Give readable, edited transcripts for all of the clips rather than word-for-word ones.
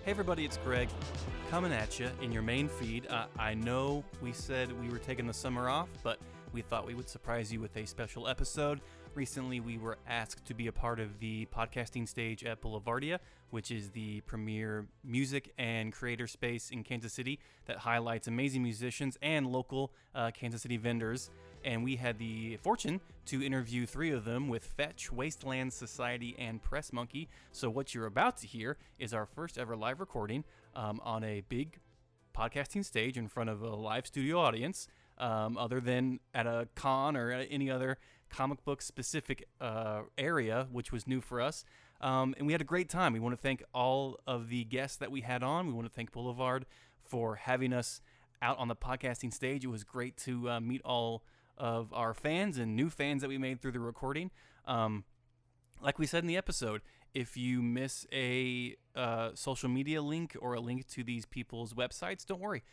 Hey everybody, it's Greg coming at you in your main feed. I know we said we were taking the summer off, but we thought we would surprise you with a special episode. Recently, we were asked to be a part of the podcasting stage at Boulevardia, which is the premier music and creator space in Kansas City that highlights amazing musicians and local Kansas City vendors. And we had the fortune to interview 3 of them with Fetch, Wasteland Society, and Press Monkey. So what you're about to hear is our first ever live recording on a big podcasting stage in front of a live studio audience, other than at a con or any other comic book specific area, which was new for us. And we had a great time. We want to thank all of the guests that we had on. We want to thank Boulevard for having us out on the podcasting stage. It was great to meet all of our fans and new fans that we made through the recording. Like we said in the episode, if you miss a social media link or a link to these people's websites, don't worry.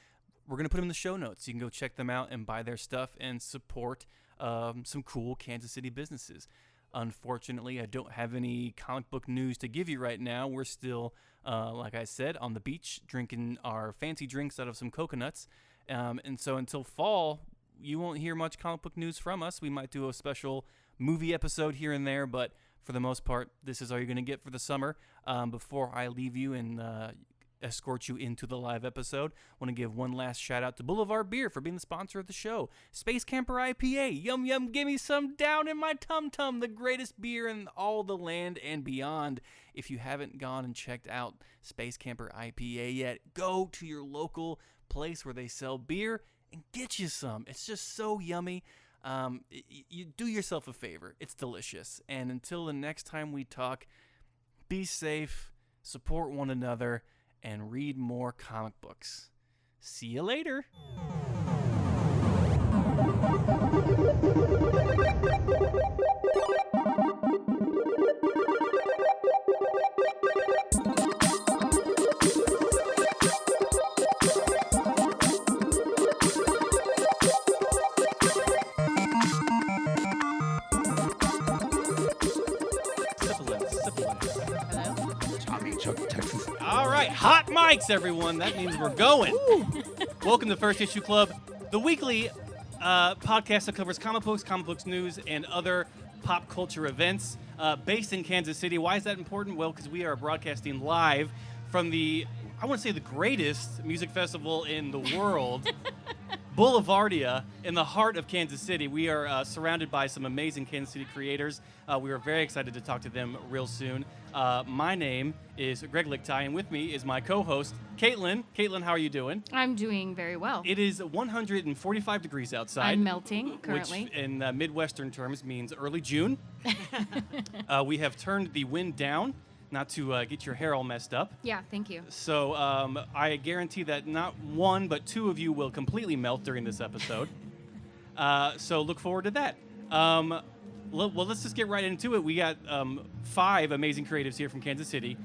We're going to put them in the show notes. You can go check them out and buy their stuff and support some cool Kansas City businesses. Unfortunately, I don't have any comic book news to give you right now. We're still, like I said, on the beach drinking our fancy drinks out of some coconuts. And so until fall, you won't hear much comic book news from us. We might do a special movie episode here and there, but for the most part, this is all you're going to get for the summer. Before I leave you and escort you into the live episode, I want to give one last shout out to Boulevard Beer for being the sponsor of the show. Space Camper IPA, yum yum, give me some down in my tum-tum, the greatest beer in all the land and beyond. If you haven't gone and checked out Space Camper IPA yet, go to your local place where they sell beer and get you some. It's just so yummy. You do yourself a favor. It's delicious. And until the next time we talk, be safe, support one another, and read more comic books. See you later. All right, hot mics, everyone. That means we're going. Welcome to First Issue Club, the weekly podcast that covers comic books news, and other pop culture events based in Kansas City. Why is that important? Well, because we are broadcasting live from the, I want to say, the greatest music festival in the world, Boulevardia, in the heart of Kansas City. We are surrounded by some amazing Kansas City creators. We are very excited to talk to them real soon. My name is Greg Lichtai, and with me is my co-host, Caitlin. Caitlin, how are you doing? I'm doing very well. It is 145 degrees outside. I'm melting currently. Which in Midwestern terms means early June. We have turned the wind down, not to get your hair all messed up. Yeah, thank you. So I guarantee that not one, but 2 of you will completely melt during this episode. So look forward to that. Well, let's just get right into it. We got 5 amazing creatives here from Kansas City,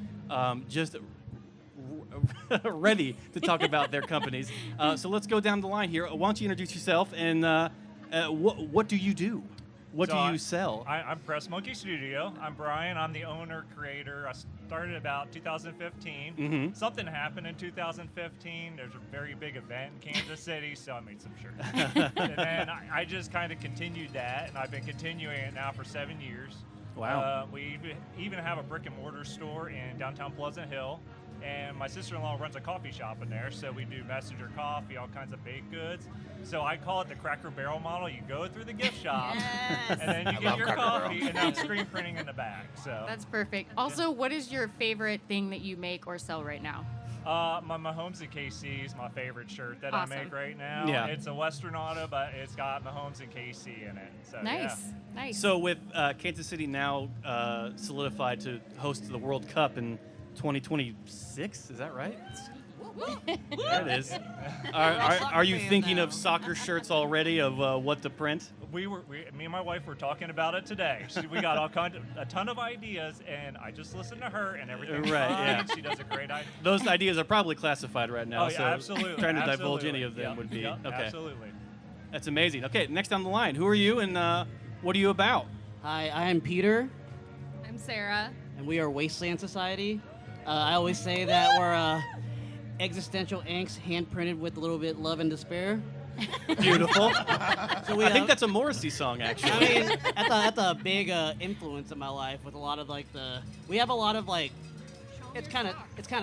just ready to talk about their companies. So let's go down the line here. Why don't you introduce yourself and what do you do? What do you sell? I'm Press Monkey Studio. I'm Brian. I'm the owner, creator. I started about 2015. Mm-hmm. Something happened in 2015. There's a very big event in Kansas City, so I made some shirts. And then I just kind of continued that, and I've been continuing it now for 7 years. Wow. We even have a brick and mortar store in downtown Pleasant Hill. And my sister-in-law runs a coffee shop in there, so we do messenger coffee, all kinds of baked goods. So I call it the Cracker Barrel model. You go through the gift shop, Yes. and then you get your coffee, and then screen printing in the back. So That's perfect. Also, what is your favorite thing that you make or sell right now? my Mahomes and KC is my favorite shirt that Awesome. I make right now. Yeah. It's a Western auto, but it's got Mahomes and KC in it. So Nice, yeah. nice. So with Kansas City now solidified to host the World Cup in 2026, is that right? There it is. Are you thinking of soccer shirts already of what to print? Me and my wife were talking about it today. We got a ton of ideas, and I just listened to her, and everything's Right, fine. yeah. She does a great idea. Those ideas are probably classified right now. Oh, yeah, so absolutely. Trying to absolutely. divulge any of them Yep, would be yep, okay. Absolutely. That's amazing. Okay, next down the line, who are you and what are you about? Hi, I am Peter, I'm Sarah. and we are Wasteland Society. I always say that we're existential angst, hand printed with a little bit love and despair. Beautiful. So I think that's a Morrissey song, actually. I mean, that's a big influence in my life with a lot of we have a lot of it's kind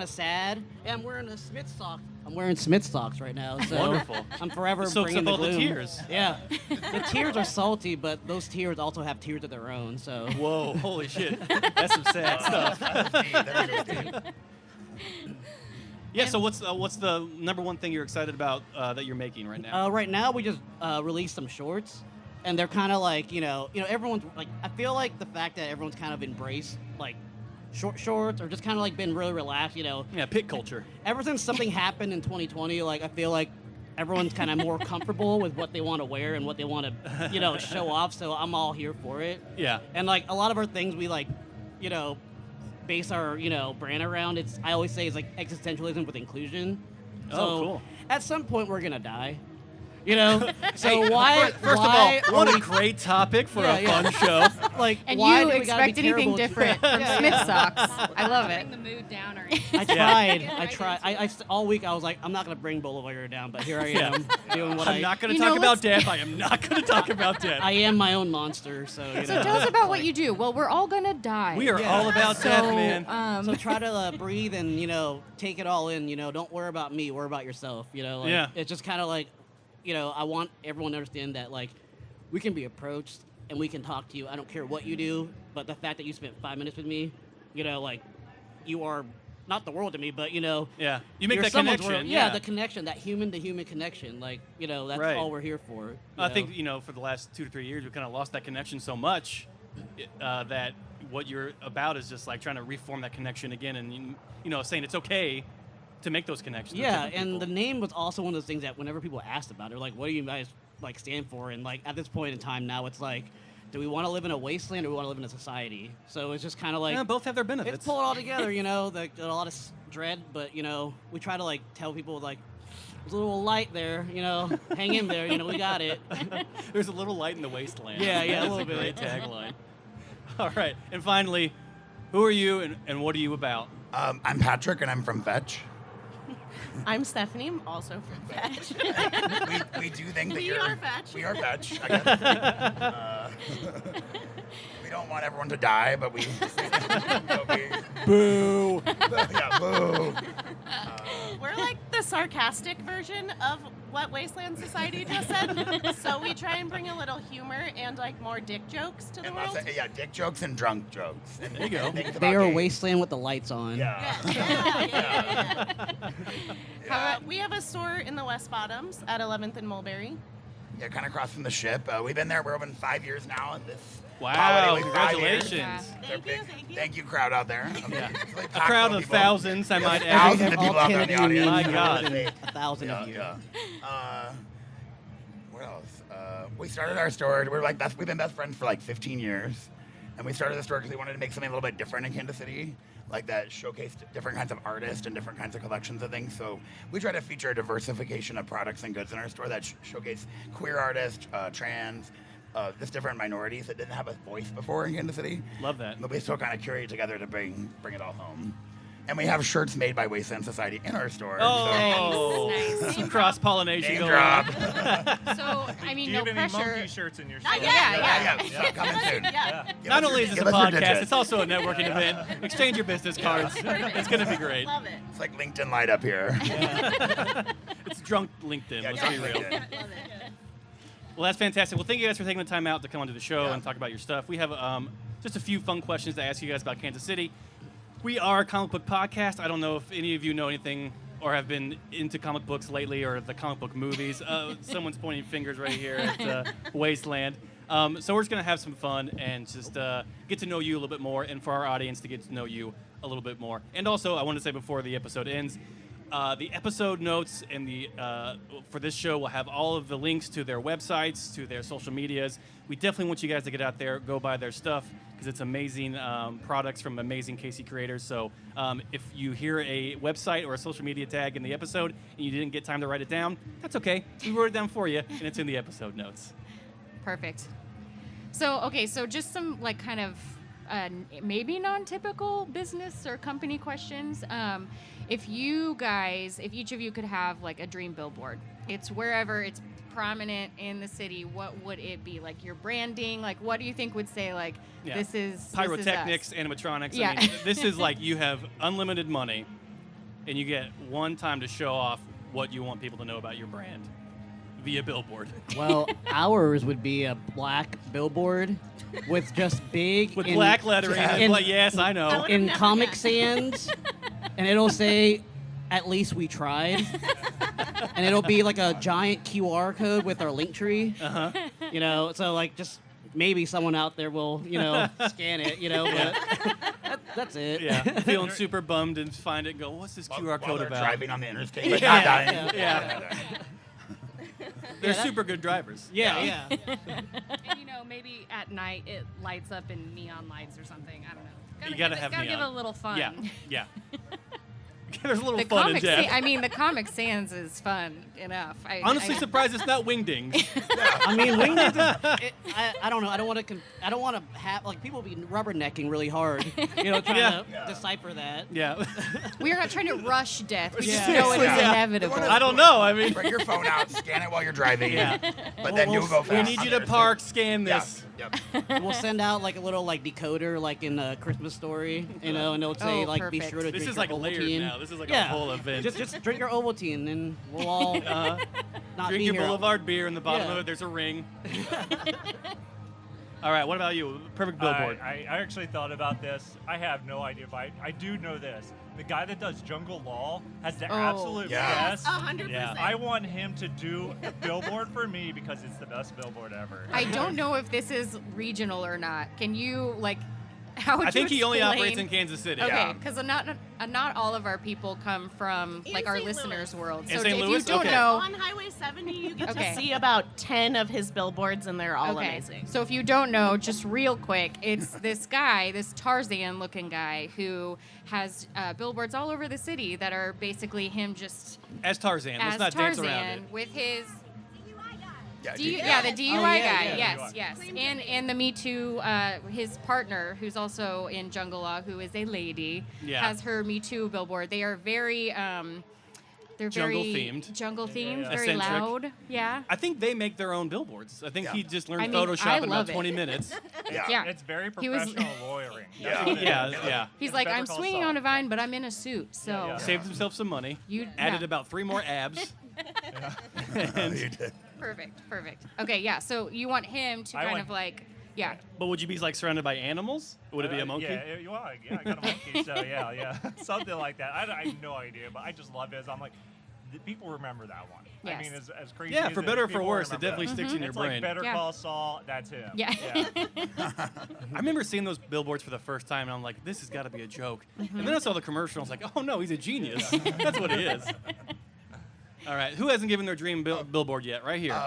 of sad. Yeah, I'm wearing a Smith sock. I'm wearing Smith socks right now. So Wonderful. I'm forever Soaks bringing up the all the gloom. tears. Yeah, the tears are salty, but those tears also have tears of their own. So Whoa, holy shit. That's some sad stuff. Yeah, so what's the number one thing you're excited about that you're making right now? right now we just released some shorts, and they're kind of everyone's I feel like the fact that everyone's kind of embraced short shorts or just kind of been really relaxed. Yeah, pit culture. Ever since something happened in 2020, I feel like everyone's kind of more comfortable with what they want to wear and what they want to show off. So I'm all here for it. Yeah. And a lot of our things we base our brand around. I always say it's existentialism with inclusion. So cool. At some point we're gonna die. So Hey, why? First why of all, what are a we- great topic for a Yeah. fun show. And why you do we gotta be expect anything terrible? different from Yeah, Smith yeah. socks. I love it. Bring the mood down or I Yeah. tried. All week I was like, I'm not gonna bring Boulevardia down, but here I am doing what I'm not going to You talk know, about let's- death. I am not going to talk about death. I am my own monster. So So tell us about what you do. Well, we're all gonna die. We are Yeah. all about So, death, man. So try to breathe and take it all in. Don't worry about me. Worry about yourself. Yeah. It's just kind of I want everyone to understand that we can be approached and we can talk to you. I don't care what you do, but the fact that you spent 5 minutes with me, you are not the world to me, but Yeah. You make you're that someone's connection. world. Yeah, the connection, that human to human connection. That's Right. all we're here for. I think, for the last 2 to 3 years, we kind of lost that connection so much that what you're about is just trying to reform that connection again and, saying it's okay to make those connections. with Yeah, different and the people. name was also one of those things that whenever people asked about it, what do you guys stand for? And at this point in time now, it's do we want to live in a wasteland or do we want to live in a society? So it's just kind of Yeah, both have their benefits. it's pull it all together, a lot of dread, but we try to tell people there's a little light there, hang in there, we got it. There's a little light in the wasteland. Yeah, a That's little bit. Great tagline. All right, and finally, who are you and what are you about? I'm Patrick, and I'm from Fetch. I'm Stephanie. I'm also from Fetch. We do think that We you're... are Fetch. We are Fetch, I guess. We don't want everyone to die, but we... Boo! Yeah, boo. We're the sarcastic version of what Wasteland Society just said. So we try and bring a little humor and more dick jokes to the And world. dick jokes and drunk jokes. And There you go. things about They are a gays. wasteland with the lights on. Yeah. We have a store in the West Bottoms at 11th and Mulberry. Yeah, kind of across from the ship. We've been there. We're open 5 years now. And this Wow, holiday week, 5 years. congratulations. They're Thank you, big- thank you. Thank you, crowd out there. Yeah. It's like A packed crowd full of people. thousands, I might Yeah, add. thousands of people out there in the audience. My God. 1,000 of you. What else? We started our store. We've been best friends for 15 years, and we started the store because we wanted to make something a little bit different in Kansas City, that showcased different kinds of artists and different kinds of collections of things. So we try to feature a diversification of products and goods in our store that showcase queer artists, trans, just different minorities that didn't have a voice before in Kansas City. Love that. But we still kind of curate together to bring it all home. And we have shirts made by Wasteland Society in our store. Oh, Nice. some cross pollination Name going drop. on. So, I Do mean, you no have any pressure. monkey shirts in your Not store? yet. Yeah. Coming soon. Yeah. Give Not us only your- is this give a us your podcast, digits. it's also a networking event. Exchange your business cards. It's going to be great. Love it. It's like LinkedIn Light up here. It's drunk LinkedIn. Yeah, Let's John be real. LinkedIn. Love it. Well, that's fantastic. Well, thank you guys for taking the time out to come onto the show and talk about your stuff. We have just a few fun questions to ask you guys about Kansas City. We are a comic book podcast. I don't know if any of you know anything or have been into comic books lately or the comic book movies. Someone's pointing fingers right here at Wasteland. So we're just going to have some fun and just get to know you a little bit more, and for our audience to get to know you a little bit more. And also, I want to say before the episode ends, the episode notes and for this show will have all of the links to their websites, to their social medias. We definitely want you guys to get out there, go buy their stuff, because it's amazing products from amazing KC creators. So if you hear a website or a social media tag in the episode and you didn't get time to write it down, that's okay. We wrote it down for you, and it's in the episode notes. Perfect. So, okay, so just some kind of maybe non-typical business or company questions. If each of you could have like a dream billboard, it's wherever it's prominent in the city, what would it be? Like your branding, like what do you think would say like this is pyrotechnics, this is us? animatronics. Yeah. I mean, this is like you have unlimited money, and you get one time to show off what you want people to know about your brand via billboard. Well, ours would be a black billboard with just big With black lettering. in- Like, yes, I know. in Never Comic guessed. Sans, and it'll say, "At least we tried," and it'll be like a giant QR code with our link tree. Uh-huh. You know, so like just maybe someone out there will scan it. But that's it. Yeah. Feeling super bummed and find it and go, what's this QR While code they're about? driving on the interstate, Yeah. but not dying. Yeah. They're super good drivers. Yeah. And maybe at night it lights up in neon lights or something. I don't know. You gotta have gotta give it neon. a little fun. Yeah. There's a little The fun in Comic death. the Comic Sans is fun enough. Honestly, surprised it's not wingdings. I mean, wingdings. I don't know. I don't want to have like people be rubbernecking really hard. Trying to decipher that. Yeah. we are not trying to rush death. We just Yeah. know it is Yeah. inevitable. I don't know. I mean, Bring your phone out, scan it while you're driving. Yeah. But then you'll go fast. we need you to park, scan Yeah. this. Yep. We'll send out like a little like decoder like in a Christmas Story, and it'll say Oh, like be perfect. sure to This drink is your like layered Ovaltine. now. This is like Yeah. a whole event. Just drink your Ovaltine, and we'll all Uh-huh. not Drink be your here. Boulevard beer in the bottom Yeah. of it. There's a ring. All right. What about you? Perfect billboard. I actually thought about this. I have no idea, but I do know this. The guy that does Jungle Law has the Oh. absolute Yes. best. 100%. Yeah. I want him to do a billboard for me because it's the best billboard ever. I don't know if this is regional or not. Can you how would I think you he only explain- operates in Kansas City. Okay, Yeah. because not all of our people come from In our St. listeners' Louis. world. In So St. if Louis? you don't Okay. know, On Highway 70, you get Okay. to see about 10 of his billboards, and they're all okay. amazing. So if you don't know, just real quick, it's this guy, this Tarzan-looking guy, who has billboards all over the city that are basically him just As Tarzan. Let's as not dance around Tarzan it. with his Yeah, the DUI Oh, yeah, guy. yeah. Yes. And the Me Too, his partner, who's also in Jungle Law, who is a lady, Yeah. has her Me Too billboard. They are very, they're Jungle very themed. jungle themed, Yeah. very Eccentric. loud. Yeah. I think they make their own billboards. I think Yeah. he just learned I mean, Photoshop I in about love it. 20 minutes. Yeah. Yeah. It's very He was- professional lawyering. That's Yeah. what it Yeah, is. yeah. He's It's like, Better I'm Call swinging Saul. on a vine, but I'm in a suit. So Yeah, yeah. Saved himself some money. you Added yeah. about 3 more abs. You did. Perfect. Okay, yeah. So you want him to I kind want- of yeah. But would you be like surrounded by animals? Would it be a monkey? Yeah, you are. Yeah, I got a monkey. So yeah, something like that. I have no idea, but I just love it. I'm like, people remember that one. I Yes. mean, as crazy. Yeah, as for it better is, or for people worse, it remember definitely that. sticks in your It's brain. like Better Yeah. Call Saul. That's him. Yeah. I remember seeing those billboards for the first time, and I'm like, this has got to be a joke. And then I saw the commercial, and I was like, oh no, he's a genius. That's what it is. All right, who hasn't given their dream billboard yet? Right here.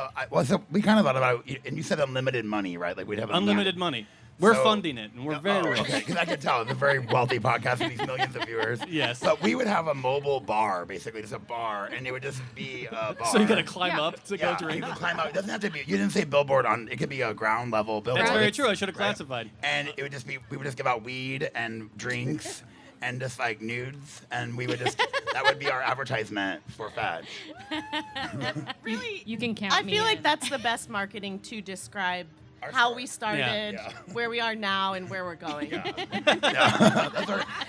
So we kind of thought about it, and you said unlimited money, right? Like we'd have Unlimited money. We're So- funding it, and we're very rich. Okay, because I could tell it's a very wealthy podcast with these millions of viewers. Yes. But we would have a mobile bar, basically, just a bar, and it would just be a bar. So you got to climb Yeah. up to Yeah, go drink. you could climb up. It doesn't have to be. You didn't say billboard on. It could be a ground level billboard. That's very Right. true. I should have Right. classified. And it would just be. We would just give out weed and drinks. And just like nudes, and we would just, that would be our advertisement for Fed. Really, You can count I me feel like in. that's the best marketing to describe Our how story. we started, Yeah. where we are now, and where we're going. Yeah.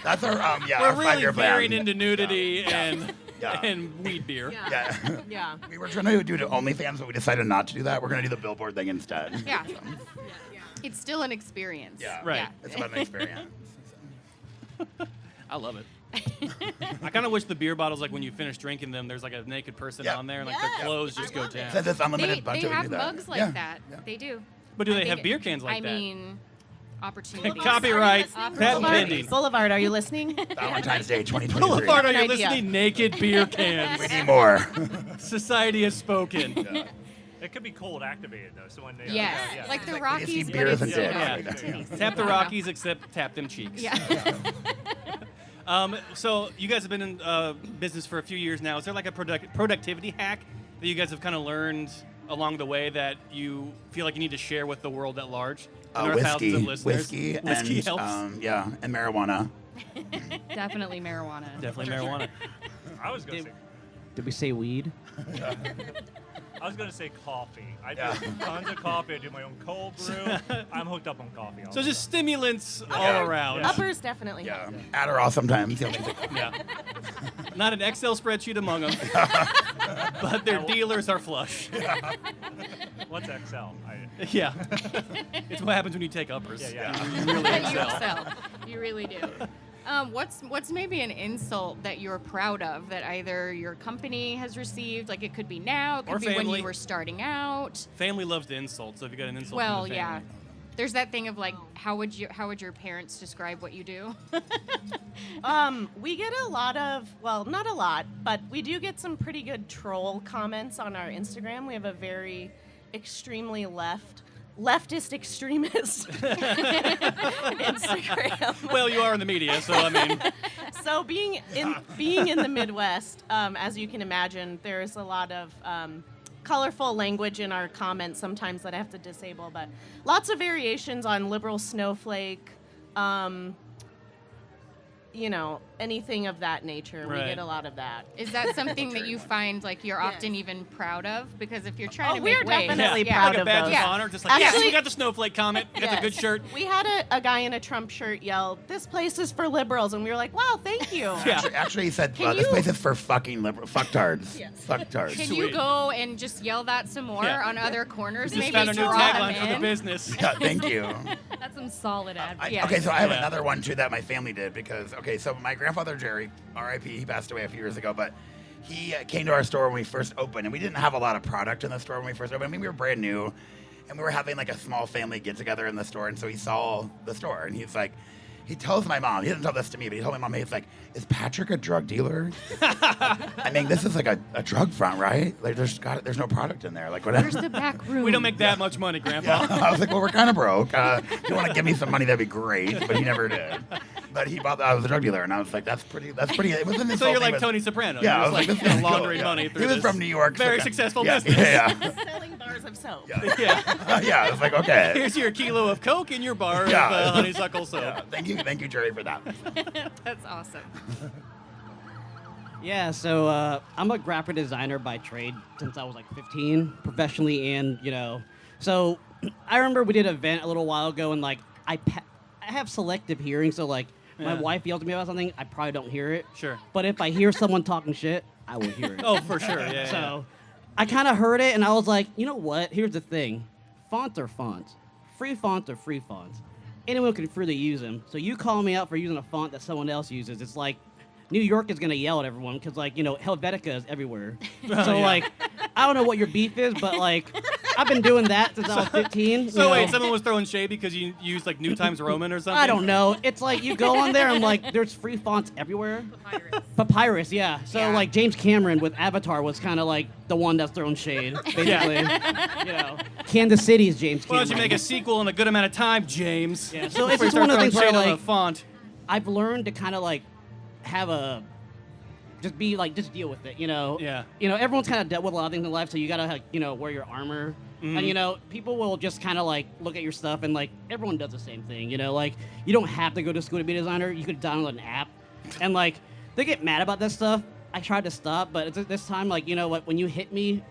That's our our We're really 5-year plan. veering into nudity and Yeah. and weed beer. Yeah. Yeah. Yeah. We were trying to do the OnlyFans, but we decided not to do that. We're gonna do the billboard thing instead. Yeah. It's still an experience. Yeah. Right. Yeah. It's about an experience. I love it. I kind of wish the beer bottles, like when you finish drinking them, there's like a naked person Yeah. on there, and like Yes. their clothes I just go love it. down. Says it's unlimited They budget. we have do that. mugs like Yeah. that. Yeah. They do. But do I they think have beer cans like I that? mean, opportunity. Copyright, Boulevard. patent pending. Boulevard, are you listening? Valentine's Day 2023. Boulevard, are An you idea. listening? Naked beer cans. We need more. Society has spoken. It could be cold activated though, so when they Yes. yeah. Like the Like, Rockies, we but see beers it's and Yeah, dicks. yeah. Tap the Rockies, except tap them cheeks. Yeah. So you guys have been in business for a few years now. Is there like a productivity hack that you guys have kind of learned along the way that you feel like you need to share with the world at large? And there are thousands of listeners. Whiskey and helps. And marijuana. Definitely marijuana. Definitely marijuana. I was going to say. Did we say weed? I was going to say coffee. I do tons of coffee. I do my own cold brew. I'm hooked up on coffee. So just stimulants all around. Yeah. Uppers definitely. Yeah. Adderall sometimes. Yeah. Not an Excel spreadsheet among them, but their dealers are flush. What's XL? Yeah. It's what happens when you take uppers. Yeah. You really You excel. excel. You really do. What's maybe an insult that you're proud of that either your company has received, like it could be now, it could Or be when family. you were starting out. Family loves to insult, so if you got an insult Well, from the yeah. family. There's that thing of like, how would your parents describe what you do? We get a lot of, well, not a lot, but we do get some pretty good troll comments on our Instagram. We have a very extremely leftist extremist Instagram. Well, you are in the media, so I mean, So being in the Midwest, as you can imagine, there's a lot of colorful language in our comments sometimes that I have to disable, but lots of variations on liberal snowflake, anything of that nature. Right. We get a lot of that. Is that something that you find like you're often even proud of? Because if you're trying Oh, to we're make waves, definitely yeah. proud like a of badge those. of Yeah. honor, just like, yes, Actually- we got the snowflake comment. That's a Yes. good shirt. We had a guy in a Trump shirt yell, "This place is for liberals," and we were like, "Wow, thank you." Yeah. Actually, he said, Can this you- place is for fucking fucktards. Yes. Fucktards. Can Sweet. you go and just yell that some more Yeah. on other corners? Just maybe found a new draw tagline them for the in? business. Yeah, thank you. That's some solid advice. Yeah. Okay, so I have Yeah. another one too that my family did because so my grandfather Jerry, R.I.P. He passed away a few years ago, but he came to our store when we first opened, and we didn't have a lot of product in the store when we first opened. I mean, we were brand new, and we were having like a small family get together in the store, and so he saw the store, and he's like. He tells my mom, he doesn't tell this to me, but he told my mom, he's like, "Is Patrick a drug dealer?" I mean, this is like a drug front, right? Like, there's no product in there. Like, whatever. Where's the back room? We don't make that much money, Grandpa. Yeah, I was like, well, we're kind of broke. If you want to give me some money, that'd be great. But he never did. But he thought I was a drug dealer, and I was like, that's pretty. It wasn't So you're insulting, like but- Tony Soprano. Yeah, I You're was just like, this is laundering cool, money yeah. through He was this from New York. very so- successful yeah, business. Yeah, Selling bars of soap. yeah. Yeah. Yeah, I was like, okay. Here's your kilo of Coke in your bar Yeah. of honeysuckle soap. Yeah, thank you, Jerry, for that. That's awesome. Yeah, so I'm a graphic designer by trade since I was like 15, professionally, and so I remember we did an event a little while ago, and like I have selective hearing, so like my Yeah. wife yells at me about something, I probably don't hear it. Sure. But if I hear someone talking shit, I will hear it. Oh, for sure. Yeah. So I kind of heard it, and I was like, you know what? Here's the thing: fonts are fonts. Free fonts are free fonts. Anyone can freely use them. So you call me out for using a font that someone else uses. It's like New York is gonna yell at everyone because like Helvetica is everywhere. So yeah. like I don't know what your beef is, but like I've been doing that since I was 15. So you wait, know. someone was throwing shade because you used like New Times Roman or something? I don't know. It's like you go on there and like there's free fonts everywhere. Papyrus, yeah. So Yeah. like James Cameron with Avatar was kind of like the one that's throwing shade, basically. Kansas City is James Why Cameron. don't you make a sequel in a good amount of time, James? Yeah, so Before it's you just start one of the throwing things where shade on like the font. I've learned to kind of like have a just deal with it, Yeah. Everyone's kind of dealt with a lot of things in life, so you gotta like, wear your armor, Mhm. and people will just kind of like look at your stuff, and like everyone does the same thing, like you don't have to go to school to be a designer. You could download an app, and like they get mad about that stuff. I tried to stop, but it's, this time, like what, when you hit me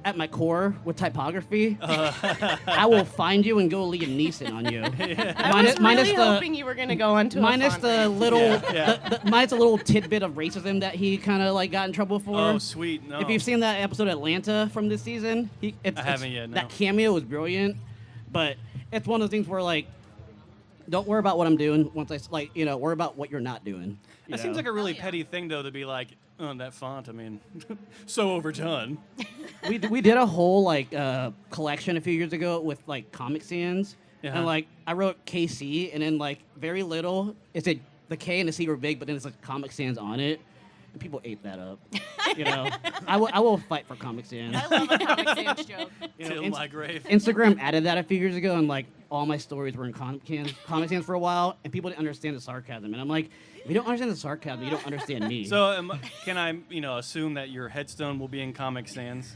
at my core with typography, I will find you and go Liam Neeson on you. I was really hoping you were going to go onto minus a font the rant. little, Yeah. minus a little tidbit of racism that he kind of like got in trouble for. Oh, sweet. No. If you've seen that episode of Atlanta from this season, I haven't yet, no. That cameo was brilliant, but it's one of those things where like, don't worry about what I'm doing. Once I worry about what you're not doing. That seems like a really petty thing, though, to be like, oh, that font, I mean, so overdone. we did a whole like collection a few years ago with like Comic Sans, Uh-huh. and like I wrote KC, and then like very little. It's the K and the C were big, but then it's like Comic Sans on it, And people ate that up. You know, I will fight for Comic Sans. I love a Comic Sans joke. You know, Till my grave. Instagram added that a few years ago, and like all my stories were in Comic Sans for a while, and people didn't understand the sarcasm. And I'm like, if you don't understand the sarcasm, you don't understand me. So can I, assume that your headstone will be in Comic Sans?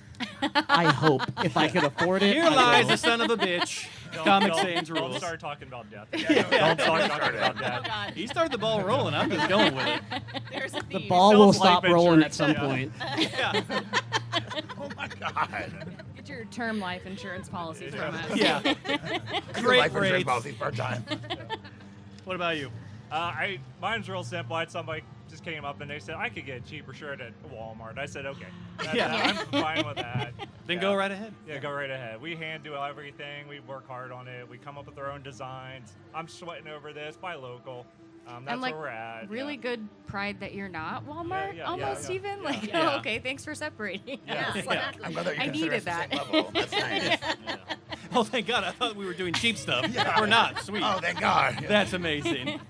I hope if I could afford it. Here I lies will. the son of a bitch. Comic Sans Don't rules. start talking about death. Don't start talking about Oh death. God. He started the ball rolling. I'm just going with it. There's a The theme. ball Sells will stop life rolling at insurance, some yeah. point. Yeah. Oh my God. Get your term life insurance policy from us. Yeah. Your Great life insurance rates. policy part time. What about you? Mine's real simple. I had somebody just came up and they said I could get a cheaper shirt at Walmart. I said okay. Yeah. I'm fine with that. Then Yeah. go right ahead. Yeah, go right ahead. We hand do everything. We work hard on it. We come up with our own designs. I'm sweating over this. Buy local. That's and like where we're at. really yeah. good pride that you're not Walmart, yeah, almost yeah. even. Like, Yeah. oh, okay, thanks for separating. Yeah. us. Yeah. I'm glad that you I consider needed us the that. same level. That's nice. Oh, thank God. I thought we were doing cheap stuff. Yeah. We're not. Sweet. Oh, thank God. Yeah. That's amazing.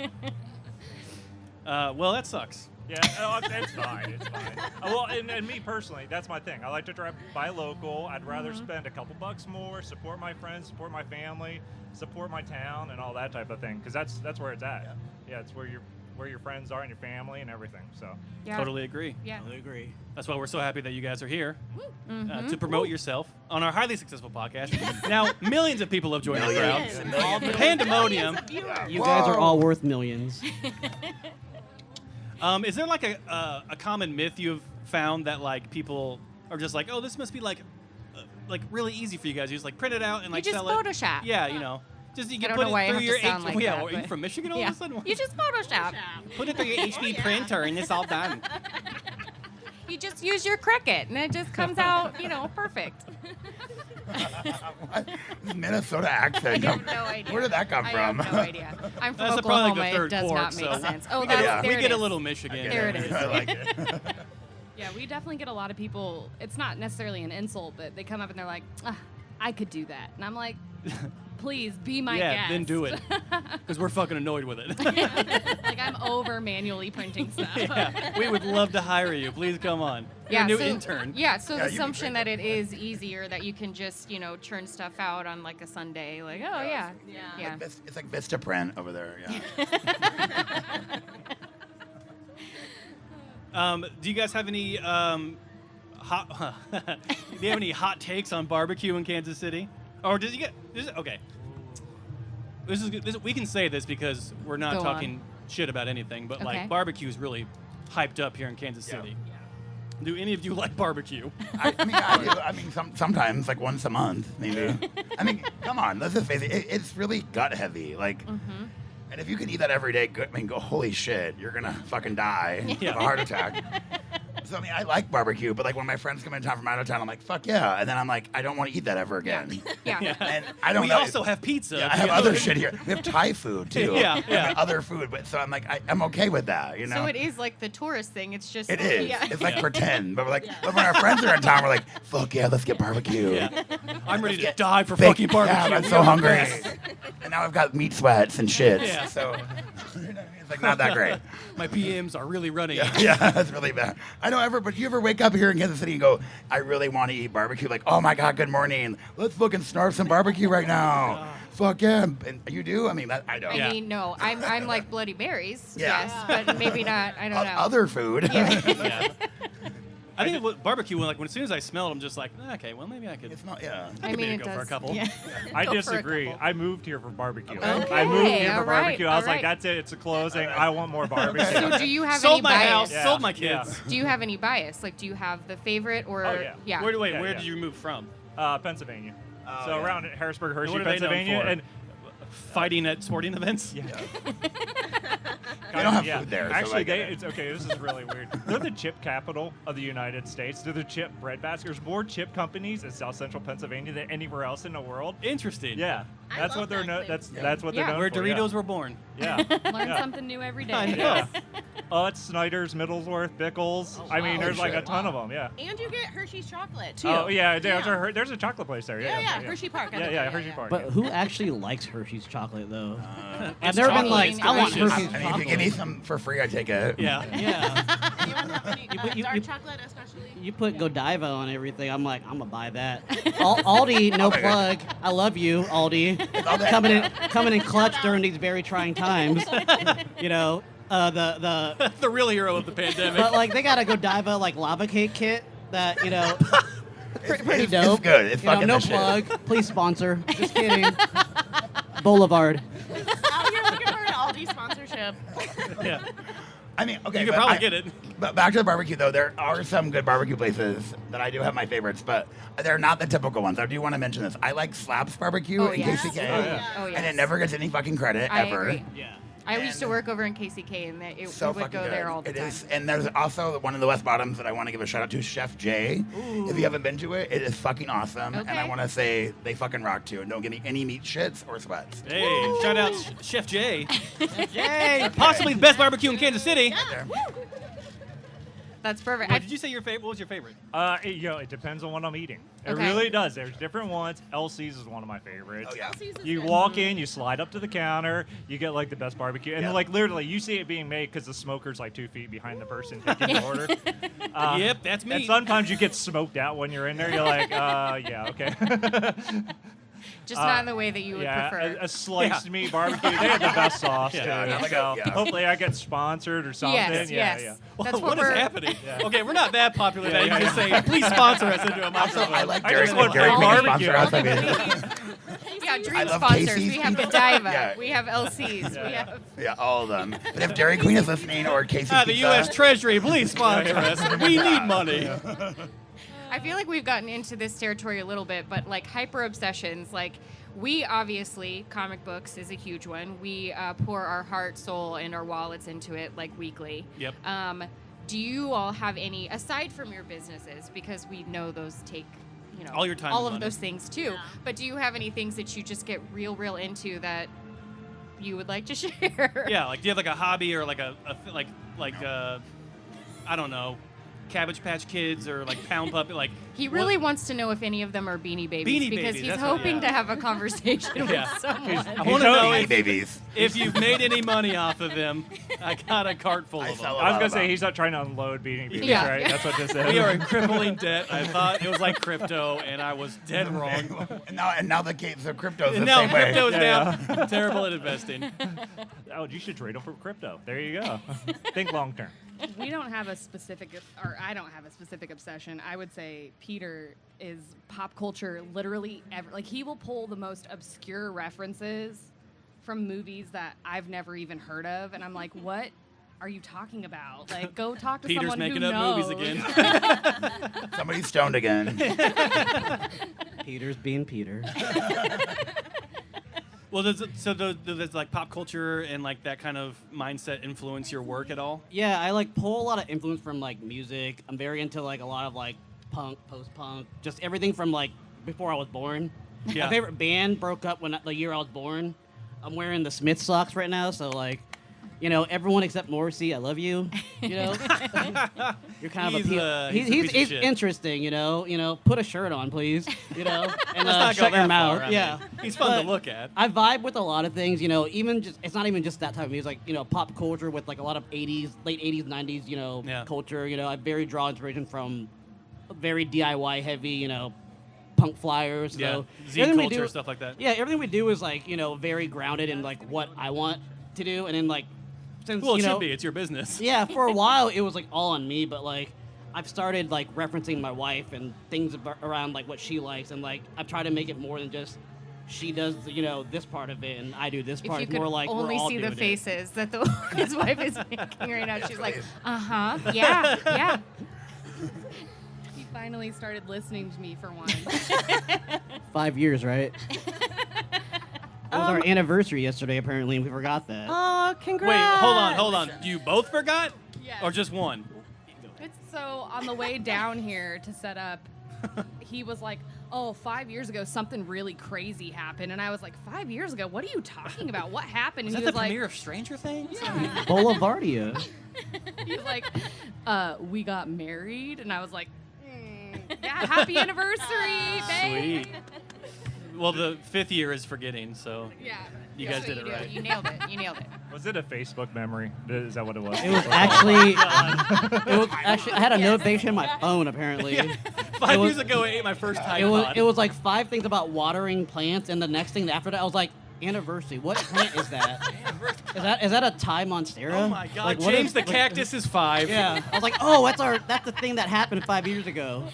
Well, that sucks. Yeah, it's fine. It's fine. Well, and me personally, that's my thing. I like to buy local. I'd rather spend a couple bucks more, support my friends, support my family, support my town, and all that type of thing. Because that's where it's at. Yeah, it's where your friends are and your family and everything. So Yeah. Totally agree. Yeah. I agree. That's why we're so happy that you guys are here Mhm. to promote yourself on our highly successful podcast. Now, millions of people have joined the crowd. Millions. Pandemonium. You guys are all worth millions. Is there like a common myth you've found that like people are just like, oh, this must be like really easy for you guys? You just like print it out and like You just sell it. Photoshop. Yeah, just you I can don't put know why I it through have your to sound like yeah. that, Are you but- from Michigan all Yeah. of a sudden? You just Photoshop. Put it through your HP printer and it's all done. You just use your Cricut, and it just comes out, perfect. What? This Minnesota accent. I have no idea. Where did that come I from? have no idea. I'm from That's probably Oklahoma. like a third It does fork, not make so sense. Oh, we that's get- there we it get a is. little Michigan. There it is. I like it. Yeah, we definitely get a lot of people. It's not necessarily an insult, but they come up and they're like, I could do that. And I'm like, please be my Yeah, guest. then do it. Because we're fucking annoyed with it. Like, I'm over manually printing stuff. Yeah, we would love to hire you. Please come on. You're a new intern. Yeah, so Yeah, the you'd be assumption great. that it is easier that you can just, churn stuff out on like a Sunday. Like, oh, yeah. Yeah. It's like Vistaprint over there. Yeah. Do you guys have any hot? Do you have any hot takes on barbecue in Kansas City? Or does you get? Okay. This is good. We can say this because we're not Go talking shit about anything. But Okay. like barbecue is really hyped up here in Kansas Yeah. City. Do any of you like barbecue? I do. I mean, sometimes like once a month, maybe. I mean, come on, let's just face it. It's really gut heavy. Like, and if you can eat that every day, good. I mean, go holy shit, you're gonna fucking die Yeah. of a heart attack. So I mean, I like barbecue, but like when my friends come in town from out of town, I'm like, fuck yeah, and then I'm like, I don't want to eat that ever again. Yeah. And I don't We know. also have pizza. Yeah, I have other shit here. We have Thai food too. Yeah, I yeah. mean, other food, but so I'm like, I'm okay with that. You know. So it is like the tourist thing. It's just. It is. Yeah. It's like pretend, but we're like, but when our friends are in town, we're like, fuck yeah, let's get barbecue. Yeah. I'm ready to get die for Big- fucking barbecue. Yeah, I'm so hungry. And now I've got meat sweats and shit. Yeah. So it's like not that great. My PMs are really running. Yeah, that's really bad. I don't ever, but you ever wake up here in Kansas City and go, I really want to eat barbecue? Like, oh my God, good morning. Let's fucking snarf some barbecue right now. Fuck yeah. And you do? I mean, I don't. Yeah. I mean, no, I'm like Bloody Marys. Yeah. Yes, but maybe not. I don't know. Other food. Yeah. I think with barbecue, like when as soon as I smell it, I'm just like, okay, well maybe I could. It's not, yeah. I mean, maybe it go for a does. couple. Yeah. I Go for a disagree. couple. I moved here for barbecue. Okay, I moved here all for right, barbecue. I was all like, right. that's it. It's closing. I want more barbecue. So do you have Sold any my bias? house, Yeah. sold my Yeah. kids. Do you have any bias? Like, do you have the favorite or? Oh, yeah. Where Yeah, where yeah. did you move from? Pennsylvania. Oh, So yeah. around Harrisburg, Hershey, what are they known Pennsylvania, for? and Fighting at sporting events? yeah. They don't have Yeah. food there. so Actually, I get it. it's okay. This is really weird. They're the chip capital of the United States. They're the chip breadbasket. There's more chip companies in South Central Pennsylvania than anywhere else in the world. Interesting. Yeah, I that's love what they're that known. place. That's what they're Yeah. known Where for. Doritos were born. Yeah. Learn Yeah. something new every day. I know. Yeah. Utz, Snyder's, Middlesworth, Bickles. I mean, wow. there's like a Shit. ton of them. Yeah. And you get Hershey's chocolate too. Oh yeah, there's a chocolate place there. Yeah, Yeah, Hershey Park. I Yeah, know yeah, that, Hershey Park. But who actually likes Hershey's chocolate though? I've It's never been chocolate. like, It's I want delicious. And if you give me some for free, I take it. Yeah. Yeah. Anyone have any You- dark you- chocolate, especially? You put Godiva on everything. I'm like, I'm gonna buy that. Aldi, no plug. I love you, Aldi. Coming in clutch during these very trying times. You know, the The real hero of the pandemic. but like they got a Godiva like lava cake kit that pretty It's dope. good. It's You know, fucking no the shit. plug. Please sponsor. Just kidding. Boulevard. Oh, you're looking for an Aldi sponsorship. Yeah. I mean, okay. You could but probably get it. But back to the barbecue, though, there are some good barbecue places that I do have my favorites, but they're not the typical ones. I do want to mention this. I like Slaps Barbecue Oh, in yes. KCK, Oh, yes. and it never gets any fucking credit I ever. agree. Yeah. I used to And- work over in KCK, and we So would fucking go good. there all the It time. is, and there's also one in the West Bottoms that I want to give a shout out to, Chef Jay. If you haven't been to it, it is fucking awesome, and I Okay. want to say they fucking rock too. And don't give me any meat shits or sweats. Hey, shout out Chef Jay. Yay! Possibly the best barbecue in Kansas City. There. That's perfect. What did you say your favorite? What was your favorite? It depends on what I'm eating. It Okay. really does. There's different ones. LC's is one of my favorites. Oh yeah. You walk in, you slide up to the counter, you get like the best barbecue, and Yeah. like literally, you see it being made because the smoker's like 2 feet behind the person taking the order. Yep, that's me. And sometimes you get smoked out when you're in there. You're like, yeah, okay. Just not in the way that you would yeah, prefer. a sliced meat barbecue. They have the best sauce Yeah. too. Yeah, like so yeah. hopefully I get sponsored or something. yes, yeah, yes. yeah. That's what what is we're. happening? Yeah. Okay, we're not that popular that you Yeah, can say, please sponsor us into a Also, microphone. I like I Dairy just Queen. want Dairy free Queen can barbecue. sponsor us. I mean, Yeah, I dream love sponsors. Casey's We have pizza. Godiva. Yeah. We have LCs. We Yeah. have. yeah, all of them. But if Dairy Queen is listening or Casey's The Pizza, U.S. Treasury, please sponsor us. We need money. I feel like we've gotten into this territory a little bit, but like hyper obsessions, like we obviously, comic books is a huge one. We pour our heart, soul, and our wallets into it like weekly. Yep. Do you all have any, aside from your businesses, because we know those take, All your time all and of money. those things too. But do you have any things that you just get real into that you would like to share? Yeah, like do you have like a hobby or like I don't know, Cabbage Patch Kids or like Pound Puppet, like He really wants to know if any of them are Beanie Babies Beanie because Babies, he's that's what- hoping yeah. to have a conversation Yeah. with someone. I want to know Beanie if, Babies. if you've made any money off of them. I got a cart full I of them. sell I was lot gonna of say them. he's not trying to unload Beanie Babies, Yeah. right? That's what this is. We are in crippling debt. I thought it was like crypto, and I was dead wrong. and now the case of crypto's And the now same way. crypto's Yeah, down. Terrible at investing. Oh, you should trade them for crypto. There you go. Think long term. We don't have a specific, or I don't have a specific obsession. I would say Peter is pop culture literally ever. Like, he will pull the most obscure references from movies that I've never even heard of. And I'm like, what are you talking about? Like, go talk to Peter's someone making who up knows. movies again. Somebody's stoned again. Peter's being Peter. Well, does like pop culture and like that kind of mindset influence your work at all? Yeah, I like pull a lot of influence from like music. I'm very into like a lot of like punk, post-punk, just everything from like before I was born. Yeah. My favorite band broke up when the year I was born. I'm wearing the Smith socks right now, so like, everyone except Morrissey, I love you. You're kind He's, of he's a piece of he's shit. interesting. Put a shirt on, please. And not go shut your that mouth. far, I Yeah, mean. He's fun But to look at. I vibe with a lot of things, even just, it's not even just that type of music, like, pop culture with like a lot of 80s, late 80s, 90s, Yeah. culture, I very draw inspiration from very DIY heavy, punk flyers. Yeah, So Z everything we culture, do- stuff like that. Yeah, everything we do is like, very grounded in like what I want to do. And then like, since, Well, it should be. It's your business. yeah, for a while it was like all on me, but like I've started like referencing my wife and things around like what she likes, and like I've tried to make it more than just she does this part of it and I do this If part. you It's could more like we're only all see the doing it. faces that his wife is making right now. She's like, yeah. He finally started listening to me for once. 5 years, right? It was our anniversary yesterday, apparently, and we forgot that. Oh, congrats. Wait, hold on. You both forgot? Yes. Or just one? It's so on the way down here to set up, he was like, "Oh, 5 years ago, something really crazy happened," and I was like, "5 years ago? What are you talking about? What happened?" Is And that he the was like, premiere of Stranger Things? "Yeah." Boulevardia. He was like, "We got married," and I was like, "Yeah, happy anniversary, babe." Sweet. Well, the 5th year is forgetting, so. Yeah. You guys did it right. You nailed it. You nailed it. Was it a Facebook memory? Is that what it was? It was actually. I had a notification on my phone apparently. 5 years ago, I ate my first Tide Pod. It was like 5 things about watering plants, and the next thing after that, I was like, anniversary. What plant is that? Is that a Thai monstera? Oh my God, Like, what James is- the like- cactus is 5. Yeah, I was like, oh, that's the thing that happened 5 years ago.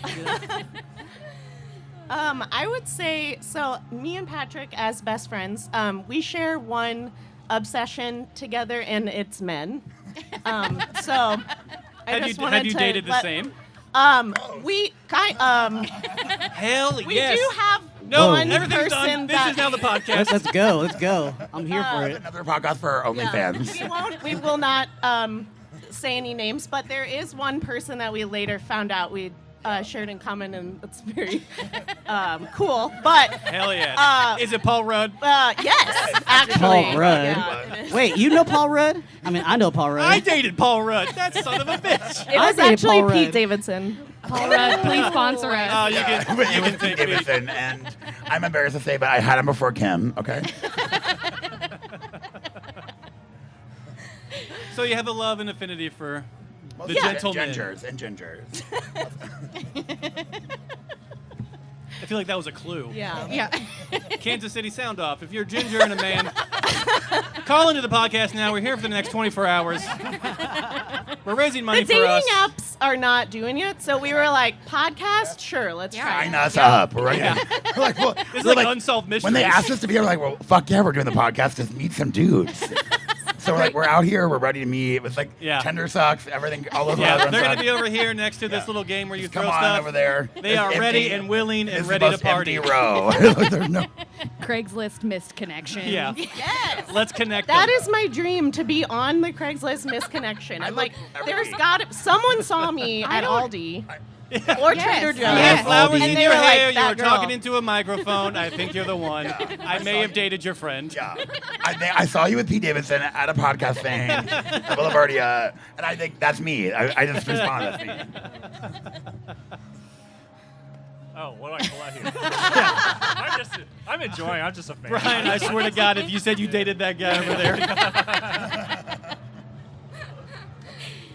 I would say, so me and Patrick, as best friends, we share one obsession together, and it's men. So I Have just you wanted to dated the let- same? We Hell we yes. do have No, one everything's person done. This that is now the podcast. Let's go. Let's go. I'm here for it. Another podcast for our OnlyFans. We will not say any names, but there is one person that we later found out we shared in common, and it's very cool. But Hell yes. Is it Paul Rudd? yes, actually. Paul Rudd. Yeah, it is. Wait, you know Paul Rudd? I mean, I know Paul Rudd. I dated Paul Rudd. That son of a bitch. It I was dated actually Paul Pete Rudd. Davidson. Paul Rudd, please sponsor us. Oh, you Yeah, can, but you it was can take Pete me. Davidson, and I'm embarrassed to say, but I had him before Kim. Okay. So you have a love and affinity for the Yeah, gentleman. Gingers and gingers. I feel like that was a clue. Yeah. Yeah. Kansas City Sound Off. If you're a ginger and a man, call into the podcast now. We're here for the next 24 hours. We're raising money The for dating us. apps are not doing it, so we were like, podcast? Sure, let's Yeah. try. Sign us up. We're ready. Yeah. We're like, well, It's we're like unsolved mysteries. when they asked us to be here, we're like, well, fuck yeah, we're doing the podcast. Just meet some dudes. So we're like, we're out here. We're ready to meet. It was like Yeah. tender socks, everything all over. Yeah, everyone's they're going socks. to be over here next to this Yeah. little game where you Just throw come on stuff. over there. They It's are ready empty. and willing It's and the ready to most party. empty row. There's no. Craigslist missed connection. Yeah. Yes. Let's connect That them. is my dream, to be on the Craigslist misconnection. I'm like, look there's every- got someone saw me at Aldi or Yes. Trader Joe's. You had flowers And in they your were like, hair. You "That were girl." talking into a microphone. I think you're the one. Yeah. I may have dated your friend. Yeah. I saw you with Pete Davidson at a podcast thing at Boulevardia, and I think that's me. I just respond. That's me. Oh, what do I call out here? I'm enjoying. I'm just a fan. Brian, I swear to God, if you said you dated that guy over there.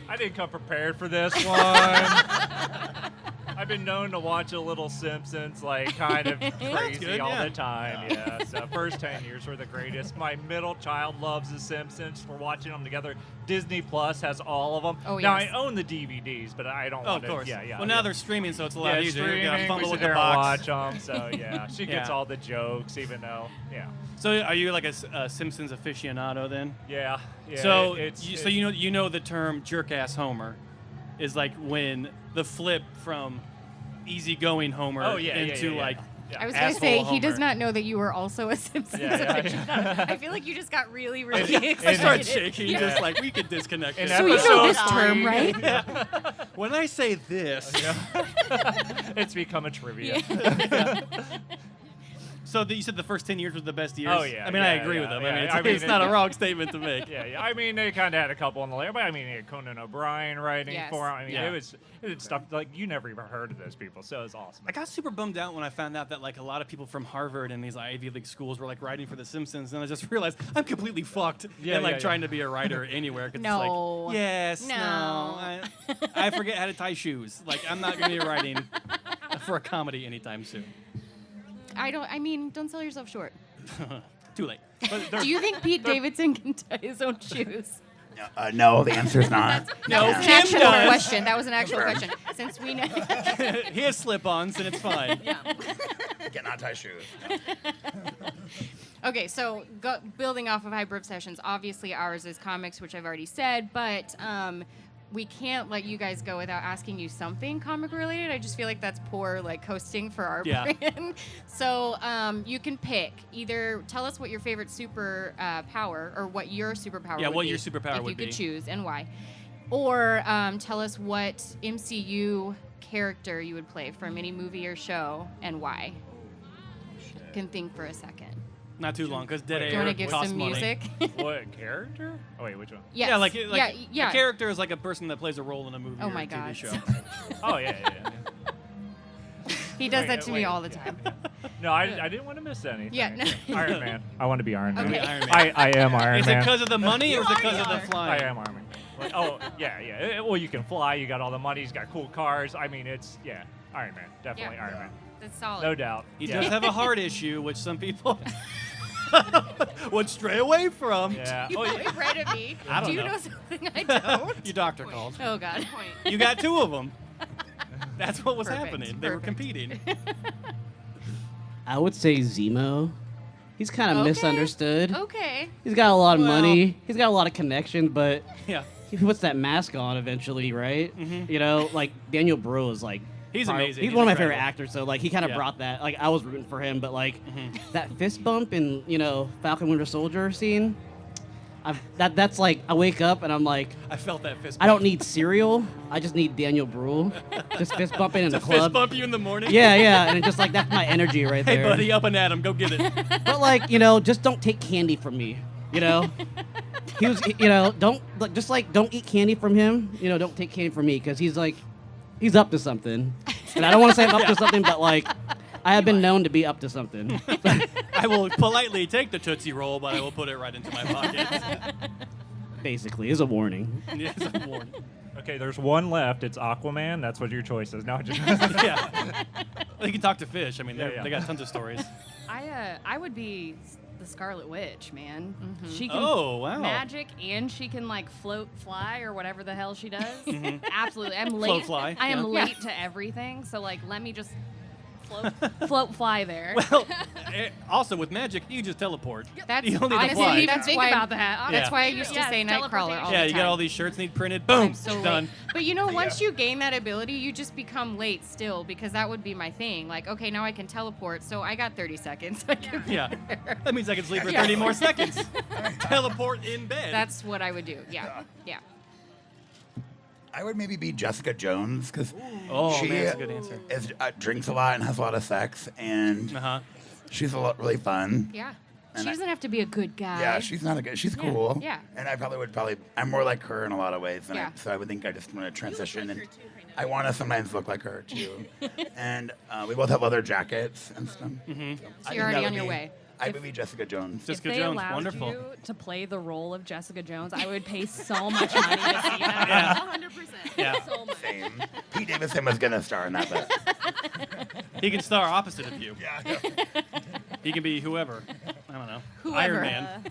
I didn't come prepared for this one. I've been known to watch a little Simpsons, like kind of crazy good, all yeah. the time. Yeah. So first 10 years were the greatest. My middle child loves the Simpsons. We're watching them together. Disney Plus has all of them. Oh, Now yes. I own the DVDs, but I don't Oh, want of to. course. Yeah, yeah. Well, now they're streaming, so it's a lot yeah, easier. You gotta streaming. fumble We with sit the there and box. watch them. So yeah, she gets Yeah. all the jokes, even though So, are you like a Simpsons aficionado then? yeah. So, it's you know the term jerk-ass Homer is like when the flip from easygoing Homer Oh, yeah, yeah, into yeah, yeah. like I was going to asshole say, he does Homer. not know that you were also a Simpsons Yeah, aficionado. I feel like you just got really, really I excited. start shaking, Yeah. just like we could disconnect. In this. So you know this episode term, 3, right? When I say this, it's become a trivia. so you said the first 10 years was the best years. Oh, yeah, I mean, I yeah, agree yeah, with them. yeah. I mean, I mean, it's not a it- wrong statement to make. Yeah. I mean, they kind of had a couple on the layer, but I mean, they had Conan O'Brien writing Yes. for 'em. I mean, Yeah. it was stuff like you never even heard of those people, so it was awesome. I got super bummed out when I found out that like a lot of people from Harvard and these Ivy League schools were like writing for The Simpsons, and I just realized I'm completely fucked Yeah, and like yeah, trying to be a writer anywhere. 'Cause No. It's like, yes, no. No. I forget how to tie shoes. Like I'm not gonna be writing for a comedy anytime soon. Don't sell yourself short. Too late. Do you think Pete Davidson can tie his own shoes? No, the answer's not. No, That was an Kim actual does. question. That was an actual question. Since we know. He has slip-ons and it's fine. Cannot tie shoes. Okay, so building off of Hyper Obsessions, obviously ours is comics, which I've already said, but we can't let you guys go without asking you something comic related. I just feel like that's poor like hosting for our Yeah. brand. So you can pick either tell us what your favorite super power or what your superpower Yeah, would what be your superpower if would you could be. choose and why. Or tell us what MCU character you would play from any movie or show and why. You can think for a second. Not too long, because dead Wait, Do you air want to give costs some money. music? What character? Oh wait, which one? Yes. Yeah, like yeah. a character is like a person that plays a role in a movie Oh or my a TV God. show. Oh yeah. He does Wait, that to me wait. all the time. No, I didn't want to miss anything. Yeah, no. Iron Man. I want to be Iron Man. Okay. Iron Man. I am Iron Is it Man. because of the money or is it because of the I flying? am Iron Man. Like, oh, yeah. Well, you can fly. You got all the money. He's got cool cars. I mean, Iron Man. Definitely Yeah. Iron Man. That's solid. No doubt. He yeah. does have a heart issue, which some people would stray away from. Yeah. You Oh, look yeah. right at me. I don't Do you know. know something I don't? Your doctor called. Oh God. You got two of them. That's what was Perfect, happening. They were perfect. competing. I would say Zemo. He's kind of Okay. misunderstood. Okay. He's got a lot of Well- money. He's got a lot of connections, but Yeah. he puts that mask on eventually, right? Mhm. You know, like Daniel Brühl is like. He's amazing. He's He's one of my incredible. favorite actors, so like he kind of Yeah. brought that. Like I was rooting for him, but like Mhm. that fist bump in Falcon Winter Soldier scene. That's like I wake up and I'm like, I felt that fist I bump. don't need cereal. I just need Daniel Brühl. Just fist bumping in the To fist club. bump you in the morning? Yeah, and it's just like that's my energy right Hey, there. buddy, up and at him. Go get it. But like, just don't take candy from me. He was, don't eat candy from him. Don't take candy from me because he's up to something. And I don't want to say I'm up to something, but like, I have been known to be up to something. I will politely take the Tootsie Roll, but I will put it right into my pocket. Basically, is a warning. Yes, I'm warned. Okay, there's one left. It's Aquaman. That's what your choice is. No, just Yeah. They can talk to fish. I mean, Yeah. they got tons of stories. I would be the Scarlet Witch, man. She can Oh, wow. magic and she can like float, fly, or whatever the hell she does. Absolutely, I'm Float, late. fly, I am yeah. late to everything. So like, let me just float, fly there. Well, also with magic, you just teleport. That's you don't need to honestly, fly. even That's think why- about that. Yeah. That's why I used to Yes, say Nightcrawler all teleportation. Yeah, the you time. got all these shirts need printed. Boom, I'm so done. late. But once you gain that ability, you just become late still because that would be my thing. Like, okay, now I can teleport, so I got 30 seconds. I can be Yeah, there. that means I can sleep for Yeah. 30 more seconds. Teleport in bed. That's what I would do. Yeah, yeah. I would maybe be Jessica Jones because Oh, she man, that's a good answer. drinks a lot and has a lot of sex, and Uh-huh. she's really fun. Yeah. And She doesn't have to be a good guy. Yeah, she's not a good. She's Yeah, cool. yeah. And I would I'm more like her in a lot of ways. Yeah. So I would think I just want to transition, and I want to sometimes look like her too. And we both have leather jackets and stuff. Mm-hmm. So you're already on your way. I would be Jessica Jones. Just- If Jessica they Jones, allowed wonderful. you to play the role of Jessica Jones, I would pay so much money to see that. Yeah. 100%. Yeah. So much. Same. Pete Davidson was gonna star in that. But He can star opposite of you. yeah. He can be whoever. I don't know. Whoever. Iron Man.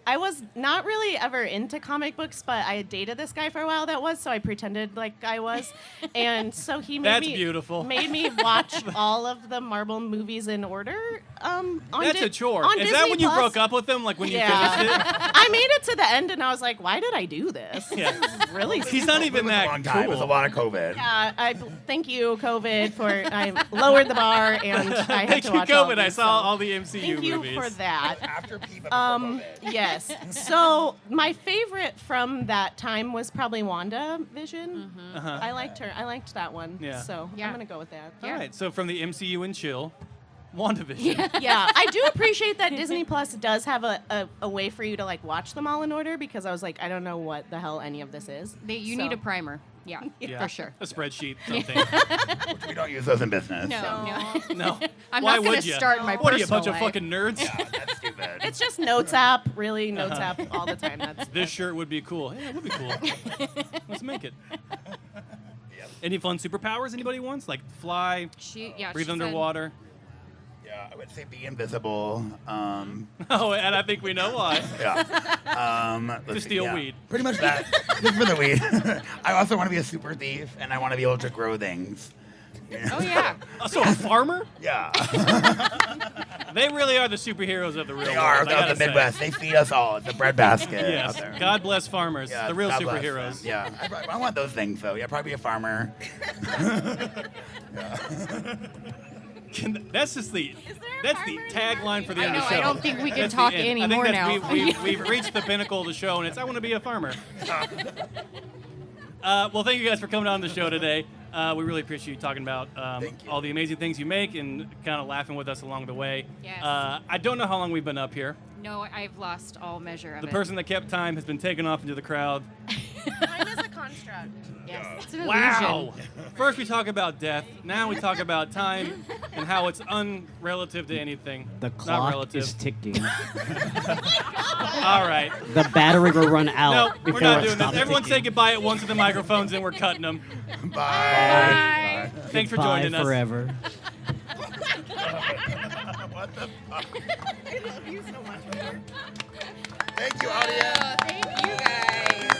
I was not really ever into comic books, but I dated this guy for a while that was, so I pretended like I was. And so he made That's me beautiful. made me watch all of the Marvel movies in order. On That's a chore. on Is that Disney when you Plus. broke up with him? Like when you Yeah. finished it? I made it to the end and I was like, why did I do this? Yeah. This is really He's not It even was that a long time. It was a cool. lot of COVID. Yeah, thank you, COVID, for I lowered the bar and I had Thank to you, watch all COVID. I these, saw so all the MCU thank you movies. for that. After Pete, but before COVID. Yes. So my favorite from that time was probably WandaVision. Uh-huh. I liked her. I liked that one. Yeah. So Yeah. I'm gonna go with that. All right. So from the MCU and chill, WandaVision. Yeah, I do appreciate that Disney Plus does have a way for you to like watch them all in order because I was like, I don't know what the hell any of this is. You So- need a primer. Yeah, Yeah. for sure. A spreadsheet, something. Which we don't use those in business. No, So. no. No. I'm Why not gonna would you? start my What are you, a personal bunch of life. fucking nerds? Yeah, that's stupid. It's just Notes app, really Notes app all the time. That's This shirt would be cool. Yeah, it would be cool. Let's make it. Yep. Any fun superpowers anybody wants? Like fly, breathe she said- underwater. Yeah, I would say be invisible. Oh, and I think we know why. Yeah. Let's To see, steal yeah. weed. Pretty much that. Just for the weed. I also want to be a super thief, and I want to be able to grow things. You know? Oh yeah. So a farmer? Yeah. They really are the superheroes of the real They world. are I out gotta the say. Midwest. They feed us all. It's a bread basket out Yes. there. God bless farmers. Yeah, the real God bless superheroes. them. Yeah. I want those things, though. Yeah, probably a farmer. That's just the tagline for the I end know. of the show. I don't think we can That's the talk end. anymore I now. think we've reached the pinnacle of the show, and it's I want to be a farmer. Well, thank you guys for coming on the show today. We really appreciate you talking about Thank you. all the amazing things you make and kind of laughing with us along the way. Yes. I don't know how long we've been up here. No, I've lost all measure of The it. person that kept time has been taken off into the crowd. Time is a construct. Yes, it's an illusion. Wow. First we talk about death. Now we talk about time and how it's unrelative to anything. The Not clock relative. is ticking. All right. The battery will run No, out we're before not it doing this. stops Everyone say ticking. goodbye at once to the microphones, and we're cutting them. Bye. Thanks for Goodbye joining us. forever. What the fuck? I love you so much. Thank you, audience. Thank you guys.